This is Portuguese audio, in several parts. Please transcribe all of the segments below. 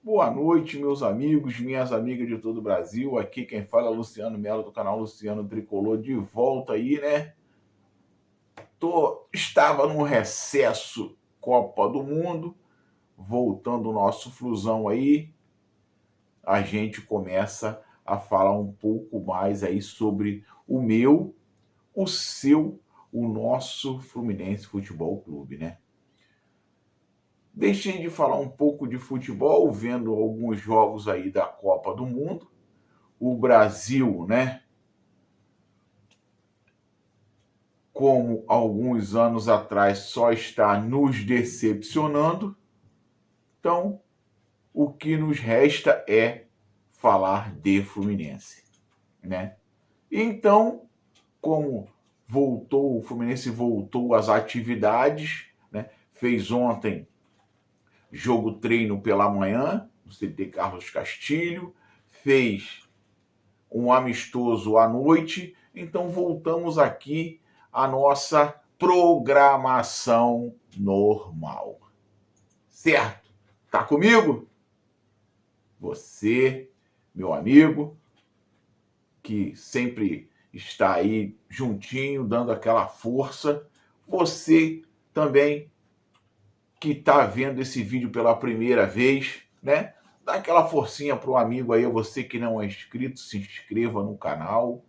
Boa noite, meus amigos, minhas amigas de todo o Brasil. Aqui quem fala é Luciano Melo, do canal Luciano Tricolor, de volta aí, né? Estava num recesso Copa do Mundo, voltando o nosso Flusão aí, a gente começa a falar um pouco mais aí sobre o seu, o nosso Fluminense Futebol Clube, né? Deixei de falar um pouco de futebol, vendo alguns jogos aí da Copa do Mundo. O Brasil, né? Como alguns anos atrás só está nos decepcionando. Então, o que nos resta é falar de Fluminense, né? Então, como o Fluminense voltou às atividades, né? Fez ontem jogo treino pela manhã, no CT Carlos Castilho, fez um amistoso à noite, então voltamos aqui à nossa programação normal. Certo? Tá comigo? Você, meu amigo, que sempre está aí juntinho, dando aquela força. Você também que está vendo esse vídeo pela primeira vez, né? Dá aquela forcinha para o amigo aí, você que não é inscrito, se inscreva no canal,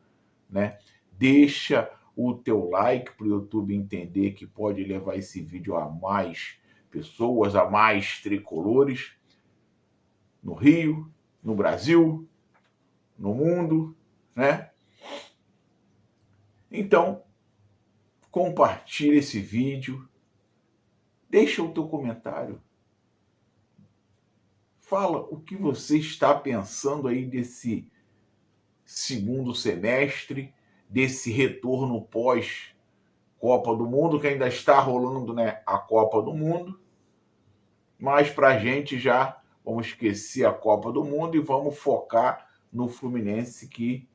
né? Deixa o teu like para o YouTube entender que pode levar esse vídeo a mais pessoas, a mais tricolores no Rio, no Brasil, no mundo, né? Então, compartilhe esse vídeo, deixa o teu comentário, fala o que você está pensando aí desse segundo semestre, desse retorno pós Copa do Mundo, que ainda está rolando, né, a Copa do Mundo, mas para a gente já vamos esquecer a Copa do Mundo e vamos focar no Fluminense, que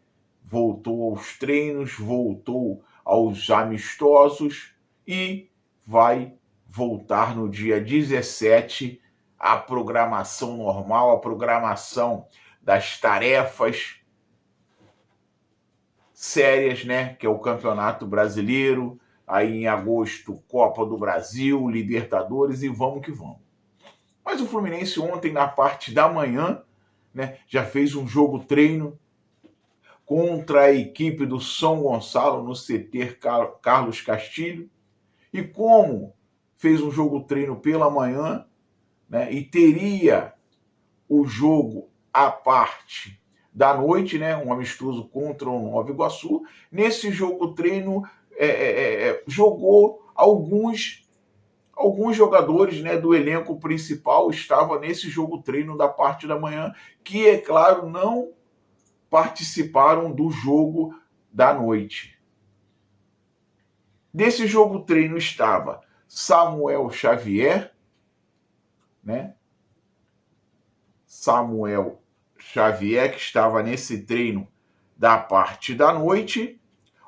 voltou aos treinos, voltou aos amistosos e vai voltar no dia 17 a programação normal, a programação das tarefas sérias, né? Que é o Campeonato Brasileiro, aí em agosto, Copa do Brasil, Libertadores e vamos que vamos. Mas o Fluminense ontem, na parte da manhã, né, já fez um jogo treino contra a equipe do São Gonçalo no CT Carlos Castilho. E como fez um jogo treino pela manhã, né, e teria o jogo à parte da noite, né, um amistoso contra o Nova Iguaçu, nesse jogo treino jogou alguns jogadores, né, do elenco principal, estava nesse jogo treino da parte da manhã, que, é claro, não participaram do jogo da noite. Nesse jogo treino estava Samuel Xavier, né? Samuel Xavier, que estava nesse treino da parte da noite,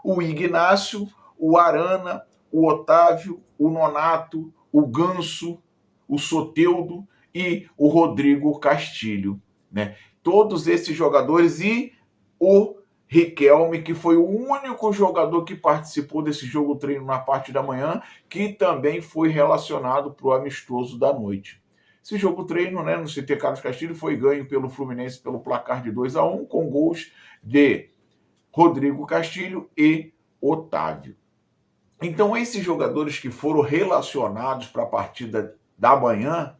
o Ignácio, o Arana, o Otávio, o Nonato, o Ganso, o Soteldo e o Rodrigo Castilho, né? Todos esses jogadores e o Riquelme, que foi o único jogador que participou desse jogo treino na parte da manhã, que também foi relacionado para o amistoso da noite. Esse jogo treino, né, no CT Carlos Castilho, foi ganho pelo Fluminense pelo placar de 2-1, com gols de Rodrigo Castilho e Otávio. Então, esses jogadores que foram relacionados para a partida da manhã,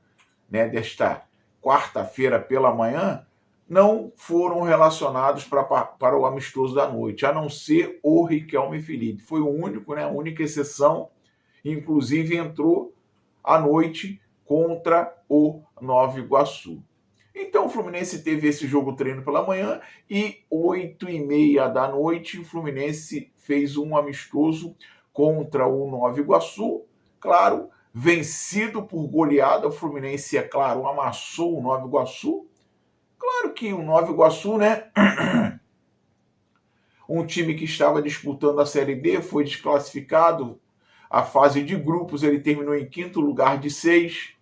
né, desta quarta-feira pela manhã, não foram relacionados para o amistoso da noite, a não ser o Riquelme Felipe. Foi o único, né, a única exceção, inclusive entrou à noite contra o Nova Iguaçu. Então o Fluminense teve esse jogo treino pela manhã e 8h30 da noite o Fluminense fez um amistoso contra o Nova Iguaçu. Claro, vencido por goleada, o Fluminense, é claro, amassou o Nova Iguaçu. Claro que o Nova Iguaçu, né, um time que estava disputando a Série D, foi desclassificado. A fase de grupos, ele terminou em 5º lugar de 6.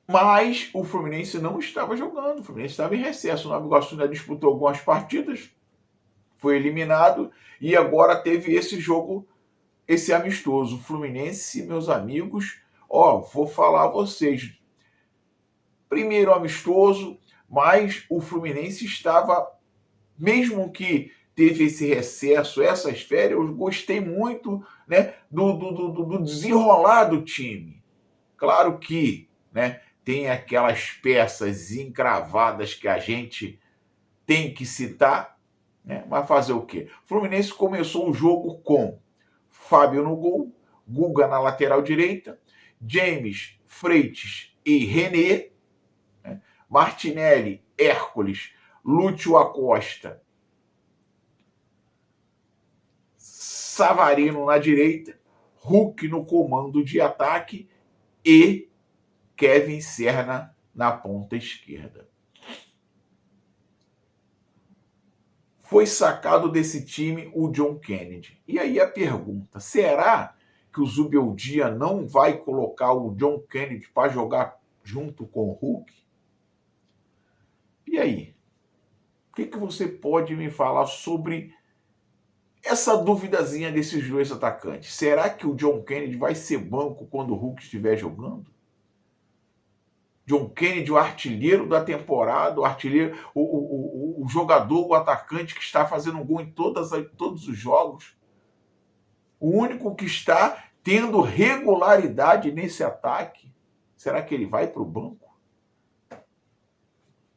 Mas o Fluminense não estava jogando, o Fluminense estava em recesso. O Nova Iguaçu ainda disputou algumas partidas, foi eliminado e agora teve esse jogo, esse amistoso. O Fluminense, meus amigos, vou falar a vocês. Primeiro amistoso, mas o Fluminense estava, mesmo que teve esse recesso, essas férias, eu gostei muito, né, do desenrolar do time. Claro que, né, tem aquelas peças encravadas que a gente tem que citar, né, mas fazer o quê? O Fluminense começou o jogo com Fábio no gol, Guga na lateral direita, James, Freitas e René, né, Martinelli, Hércules, Lúcio Acosta, Savarino na direita, Hulk no comando de ataque e Kevin Serna na ponta esquerda. Foi sacado desse time o John Kennedy. E aí a pergunta, será que o Zubeldia não vai colocar o John Kennedy para jogar junto com o Hulk? E aí? O que você pode me falar sobre essa duvidazinha desses dois atacantes? Será que o John Kennedy vai ser banco quando o Hulk estiver jogando? John Kennedy, o artilheiro da temporada, o artilheiro, o jogador, o atacante que está fazendo um gol em todos os jogos. O único que está tendo regularidade nesse ataque. Será que ele vai para o banco?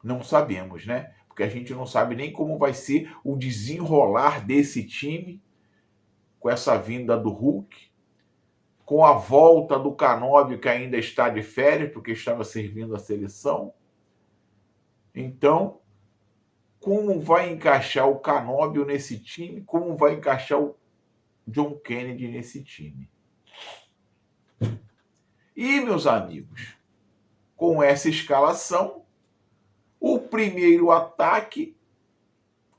Não sabemos, né? Porque a gente não sabe nem como vai ser o desenrolar desse time com essa vinda do Hulk, com a volta do Canóbio, que ainda está de férias, porque estava servindo a seleção. Então, como vai encaixar o Canóbio nesse time? Como vai encaixar o John Kennedy nesse time? E, meus amigos, com essa escalação, o primeiro ataque,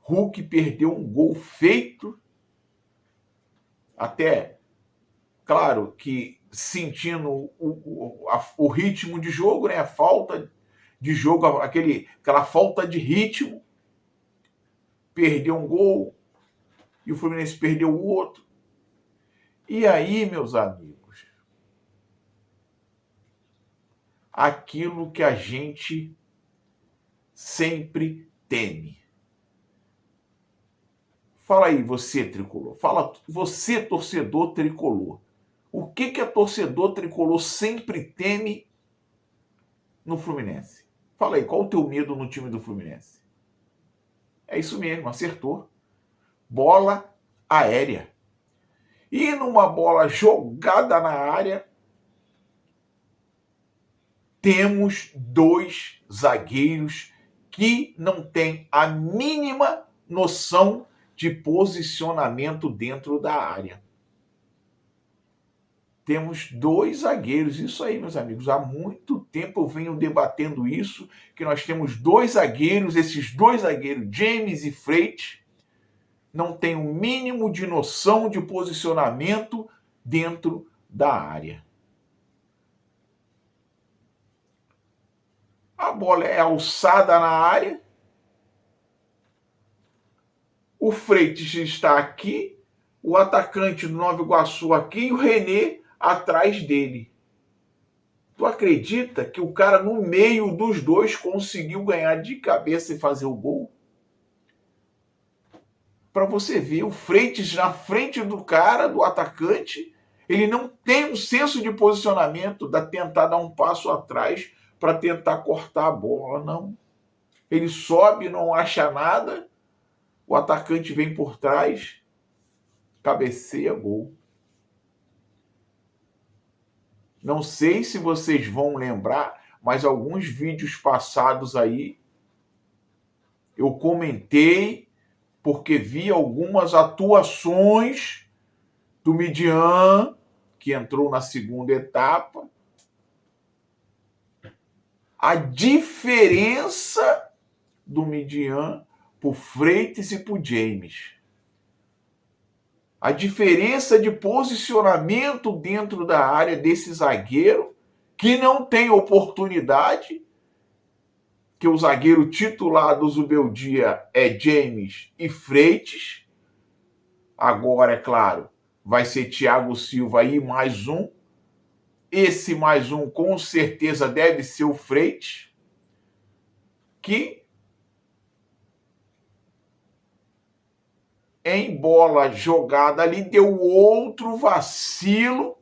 Hulk perdeu um gol feito, até, claro, que sentindo o ritmo de jogo, né? A falta de jogo, aquela falta de ritmo, perdeu um gol e o Fluminense perdeu o outro. E aí, meus amigos, aquilo que a gente sempre teme. Fala aí, você, tricolor. Fala, você, torcedor tricolor. O que a torcedor tricolor sempre teme no Fluminense? Fala aí, qual o teu medo no time do Fluminense? É isso mesmo, acertou. Bola aérea. E numa bola jogada na área, temos dois zagueiros que não têm a mínima noção de posicionamento dentro da área. Temos dois zagueiros, isso aí, meus amigos. Há muito tempo eu venho debatendo isso, que nós temos dois zagueiros, esses dois zagueiros, James e Freitas, não têm o mínimo de noção de posicionamento dentro da área. A bola é alçada na área, o Freitas está aqui, o atacante do Nova Iguaçu aqui e o René atrás dele. Tu acredita que o cara no meio dos dois conseguiu ganhar de cabeça e fazer o gol? Para você ver, o Freitas na frente do cara, do atacante, ele não tem um senso de posicionamento, da tentar dar um passo atrás para tentar cortar a bola, não. Ele sobe, não acha nada, o atacante vem por trás, cabeceia, gol. Não sei se vocês vão lembrar, mas alguns vídeos passados aí eu comentei porque vi algumas atuações do Midian, que entrou na segunda etapa. A diferença do Midian pro Freitas e pro James. A diferença de posicionamento dentro da área desse zagueiro, que não tem oportunidade, que o zagueiro titular do Zubeldia é James e Freitas. Agora, é claro, vai ser Thiago Silva e mais um. Esse mais um, com certeza, deve ser o Freitas, que em bola jogada ali deu outro vacilo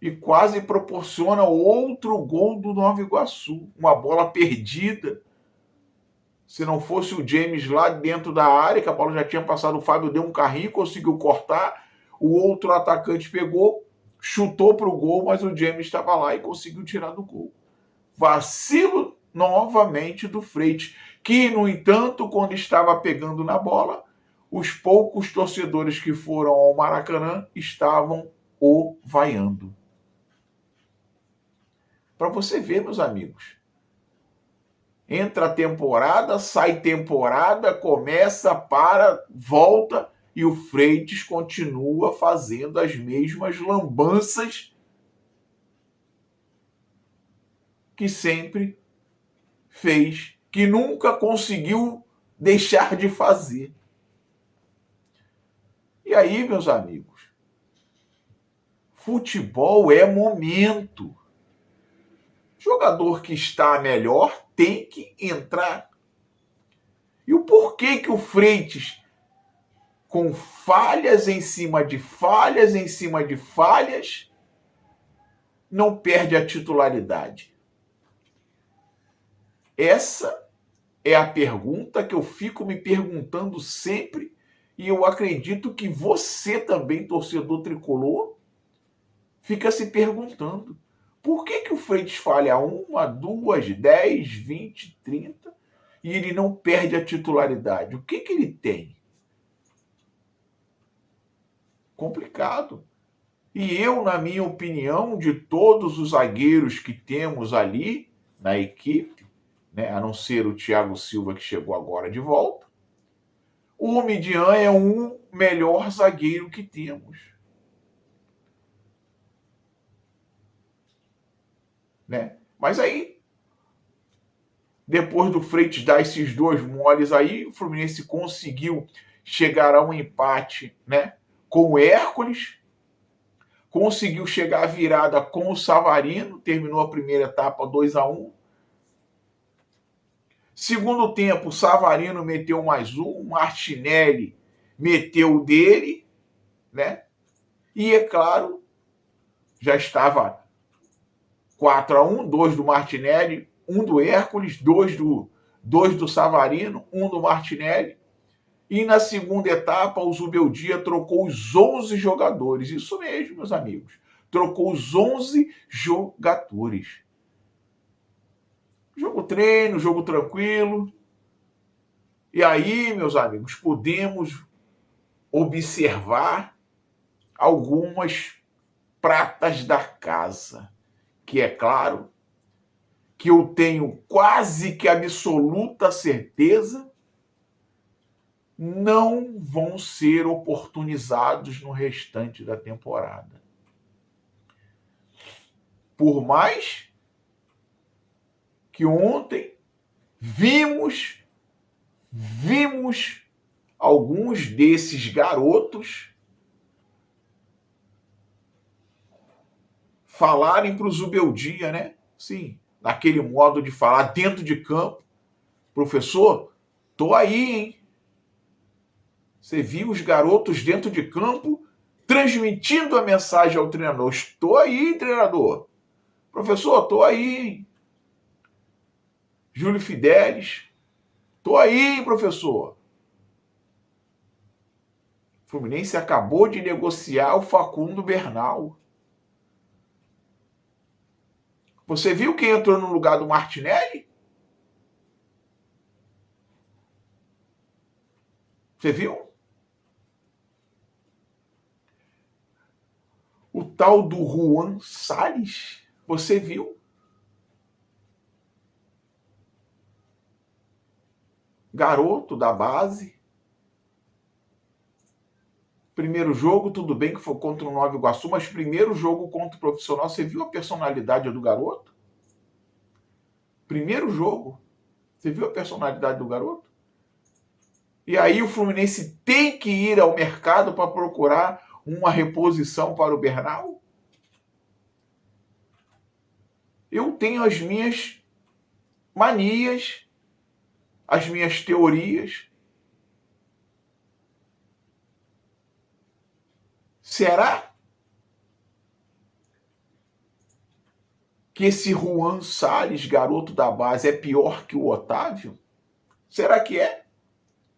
e quase proporciona outro gol do Nova Iguaçu. Uma bola perdida. Se não fosse o James lá dentro da área, que a bola já tinha passado, o Fábio deu um carrinho, conseguiu cortar, o outro atacante pegou, chutou para o gol, mas o James estava lá e conseguiu tirar do gol. Vacilo novamente do Freitas, que, no entanto, quando estava pegando na bola, os poucos torcedores que foram ao Maracanã estavam o vaiando. Para você ver, meus amigos. Entra a temporada, sai temporada, começa, para, volta e o Freitas continua fazendo as mesmas lambanças que sempre fez, que nunca conseguiu deixar de fazer. E aí, meus amigos, futebol é momento. Jogador que está melhor tem que entrar. E o porquê que o Freitas, com falhas em cima de falhas em cima de falhas, não perde a titularidade? Essa é a pergunta que eu fico me perguntando sempre, e eu acredito que você também, torcedor tricolor, fica se perguntando. Por que o Freitas falha 1, 2, 10, 20, 30 e ele não perde a titularidade? O que ele tem? Complicado. E eu, na minha opinião, de todos os zagueiros que temos ali na equipe, né, a não ser o Thiago Silva, que chegou agora de volta, o Midian é o melhor zagueiro que temos. Né? Mas aí, depois do Freitas dar esses dois moles aí, o Fluminense conseguiu chegar a um empate, né, com o Hércules, conseguiu chegar à virada com o Savarino, terminou a primeira etapa 2-1. Segundo tempo, o Savarino meteu mais um, o Martinelli meteu o dele, né? E, é claro, já estava 4-1, 2 do Martinelli, 1 do Hércules, 2 do Savarino, 1 do Martinelli. E na segunda etapa, o Zubeldia trocou os 11 jogadores. Isso mesmo, meus amigos. Trocou os 11 jogadores. Jogo treino, jogo tranquilo. E aí, meus amigos, podemos observar algumas pratas da casa, que é claro que eu tenho quase que absoluta certeza não vão ser oportunizados no restante da temporada. Por mais que ontem vimos alguns desses garotos falarem para o Zubeldia, né? Sim, naquele modo de falar dentro de campo. Professor, tô aí, hein? Você viu os garotos dentro de campo transmitindo a mensagem ao treinador. Estou aí, treinador. Professor, estou aí, hein? Júlio Fidelis. Estou aí, professor. O Fluminense acabou de negociar o Facundo Bernal. Você viu quem entrou no lugar do Martinelli? Você viu? O tal do Juan Salles. Você viu? Garoto da base. Primeiro jogo, tudo bem que foi contra o Nova Iguaçu, mas primeiro jogo contra o profissional, você viu a personalidade do garoto? Primeiro jogo, você viu a personalidade do garoto? E aí o Fluminense tem que ir ao mercado para procurar uma reposição para o Bernal? Eu tenho as minhas manias, as minhas teorias. Será que esse Juan Salles, garoto da base, é pior que o Otávio? Será que é?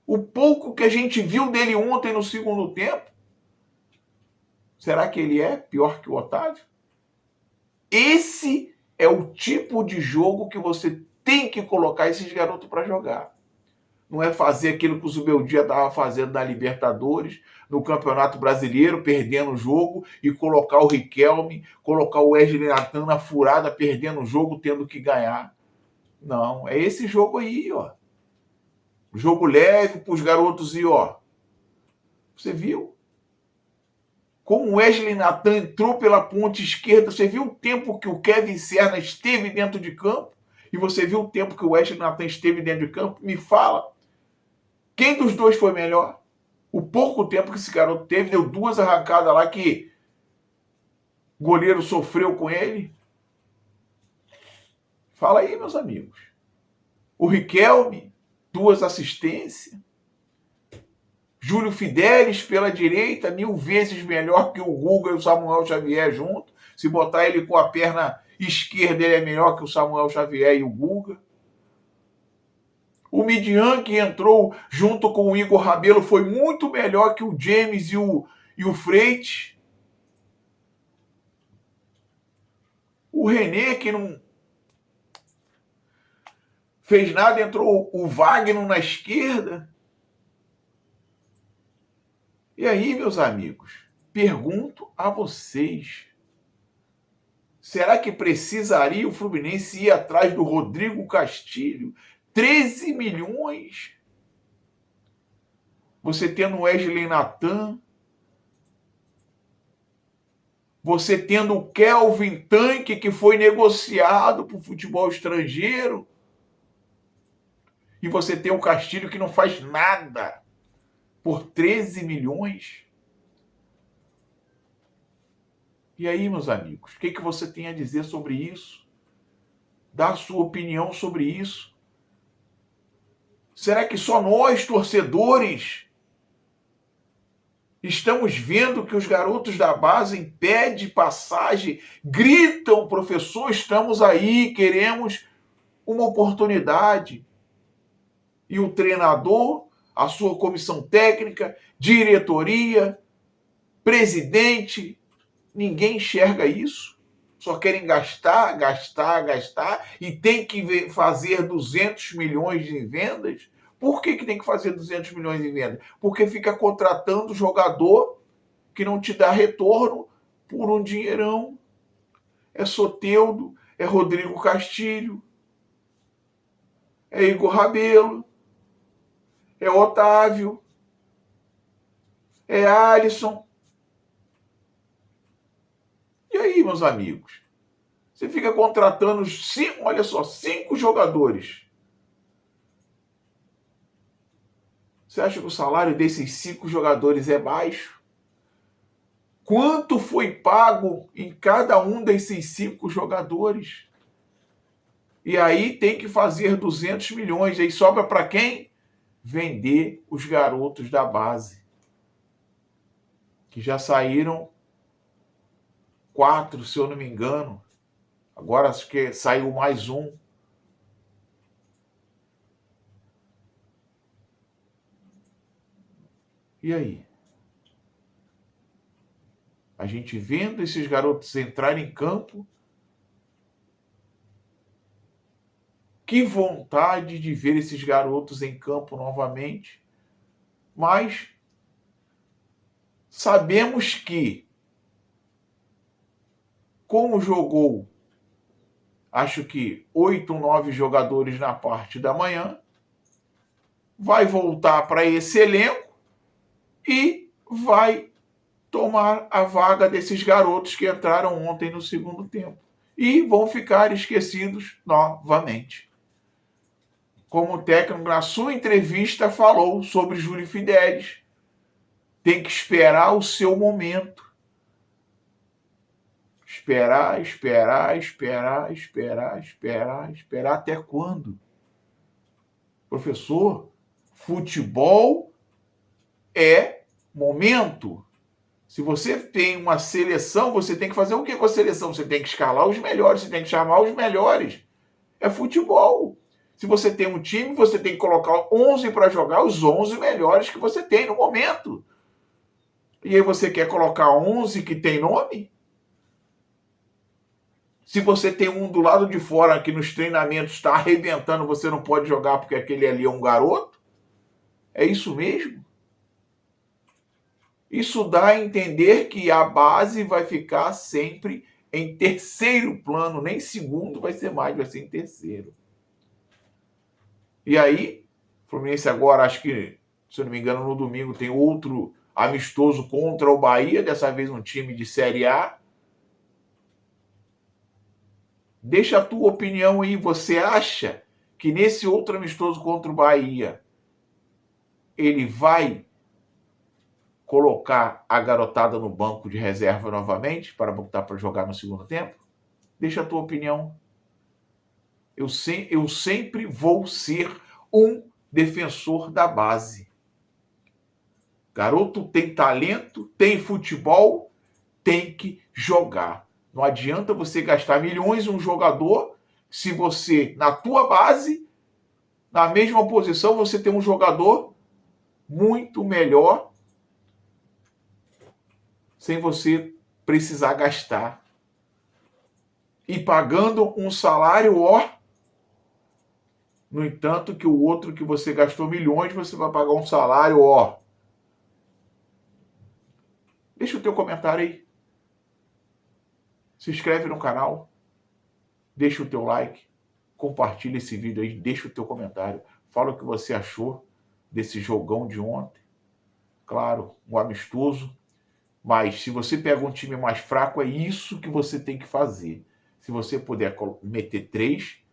O pouco que a gente viu dele ontem no segundo tempo, será que ele é pior que o Otávio? Esse é o tipo de jogo que você tem que colocar esses garotos para jogar. Não é fazer aquilo que o Zubeldia estava fazendo na Libertadores, no Campeonato Brasileiro, perdendo o jogo, e colocar o Riquelme, colocar o Wesley Natan na furada, perdendo o jogo, tendo que ganhar. Não, é esse jogo aí, ó. Jogo leve para os garotos e, ó. Você viu? Como o Wesley Natan entrou pela ponta esquerda, você viu o tempo que o Kevin Serna esteve dentro de campo? E você viu o tempo que o Wesley Natan esteve dentro de campo? Me fala, quem dos dois foi melhor? O pouco tempo que esse garoto teve, deu duas arrancadas lá que o goleiro sofreu com ele. Fala aí, meus amigos. O Riquelme, duas assistências. Júlio Fidelis pela direita, 1000 vezes melhor que o Guga e o Samuel Xavier junto. Se botar ele com a perna esquerda, ele é melhor que o Samuel Xavier e o Guga. O Midian, que entrou junto com o Igor Rabelo, foi muito melhor que o James e o Freitas. O René, que não fez nada, entrou o Wagner na esquerda. E aí, meus amigos, pergunto a vocês, será que precisaria o Fluminense ir atrás do Rodrigo Castilho? 13 milhões? Você tendo o Wesley Natan, você tendo o Kelvin Tanque, que foi negociado para o futebol estrangeiro, e você tem o Castilho, que não faz nada, por 13 milhões? E aí, meus amigos, o que você tem a dizer sobre isso? Dá a sua opinião sobre isso. Será que só nós, torcedores, estamos vendo que os garotos da base impedem passagem, gritam, professor, estamos aí, queremos uma oportunidade. E o treinador, a sua comissão técnica, diretoria, presidente, ninguém enxerga isso. Só querem gastar, gastar, gastar e tem que fazer 200 milhões em vendas. Por que tem que fazer 200 milhões em vendas? Porque fica contratando jogador que não te dá retorno por um dinheirão. É Soteldo, é Rodrigo Castilho, é Igor Rabelo, é Otávio, é Alisson. E aí, meus amigos? Você fica contratando 5 jogadores. Você acha que o salário desses 5 jogadores é baixo? Quanto foi pago em cada um desses 5 jogadores? E aí tem que fazer 200 milhões. Aí sobra para quem? Vender os garotos da base. Que já saíram 4, se eu não me engano. Agora acho que saiu mais um. E aí? A gente vendo esses garotos entrarem em campo. Que vontade de ver esses garotos em campo novamente. Mas sabemos que, como jogou, acho que 8 ou 9 jogadores na parte da manhã, vai voltar para esse elenco e vai tomar a vaga desses garotos que entraram ontem no segundo tempo e vão ficar esquecidos novamente. Como o técnico, na sua entrevista, falou sobre Júlio Fidelis. Tem que esperar o seu momento. Esperar até quando? Professor, futebol é momento. Se você tem uma seleção, você tem que fazer o que com a seleção? Você tem que escalar os melhores, você tem que chamar os melhores. É futebol. Se você tem um time, você tem que colocar 11 para jogar, os 11 melhores que você tem no momento. E aí você quer colocar 11 que tem nome? Se você tem um do lado de fora que nos treinamentos está arrebentando, você não pode jogar porque aquele ali é um garoto? É isso mesmo? Isso dá a entender que a base vai ficar sempre em terceiro plano, nem segundo vai ser mais, vai ser em terceiro. E aí, o Fluminense agora, acho que, se eu não me engano, no domingo tem outro amistoso contra o Bahia, dessa vez um time de Série A. Deixa a tua opinião aí. Você acha que nesse outro amistoso contra o Bahia ele vai colocar a garotada no banco de reserva novamente para botar para jogar no segundo tempo? Deixa a tua opinião. Eu sempre vou ser um defensor da base. Garoto tem talento, tem futebol, tem que jogar. Não adianta você gastar milhões em um jogador se você, na tua base, na mesma posição, você tem um jogador muito melhor sem você precisar gastar. E pagando um salário, no entanto, que o outro que você gastou milhões, você vai pagar um salário, Deixa o teu comentário aí. Se inscreve no canal. Deixa o teu like. Compartilha esse vídeo aí. Deixa o teu comentário. Fala o que você achou desse jogão de ontem. Claro, um amistoso. Mas se você pega um time mais fraco, é isso que você tem que fazer. Se você puder meter 3,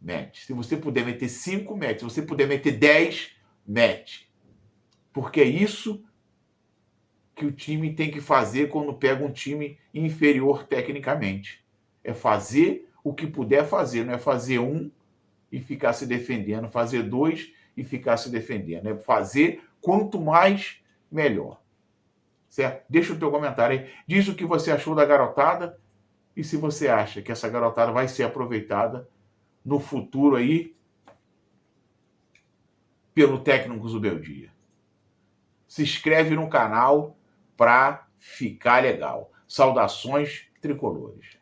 mete. Se você puder meter 5, mete. Se você puder meter 10, mete. Porque é isso que o time tem que fazer quando pega um time inferior tecnicamente. É fazer o que puder fazer, não é fazer um e ficar se defendendo, fazer 2 e ficar se defendendo. É fazer quanto mais, melhor. Certo? Deixa o teu comentário aí. Diz o que você achou da garotada e se você acha que essa garotada vai ser aproveitada no futuro aí pelo técnico Zubeldia. Se inscreve no canal para ficar legal. Saudações tricolores.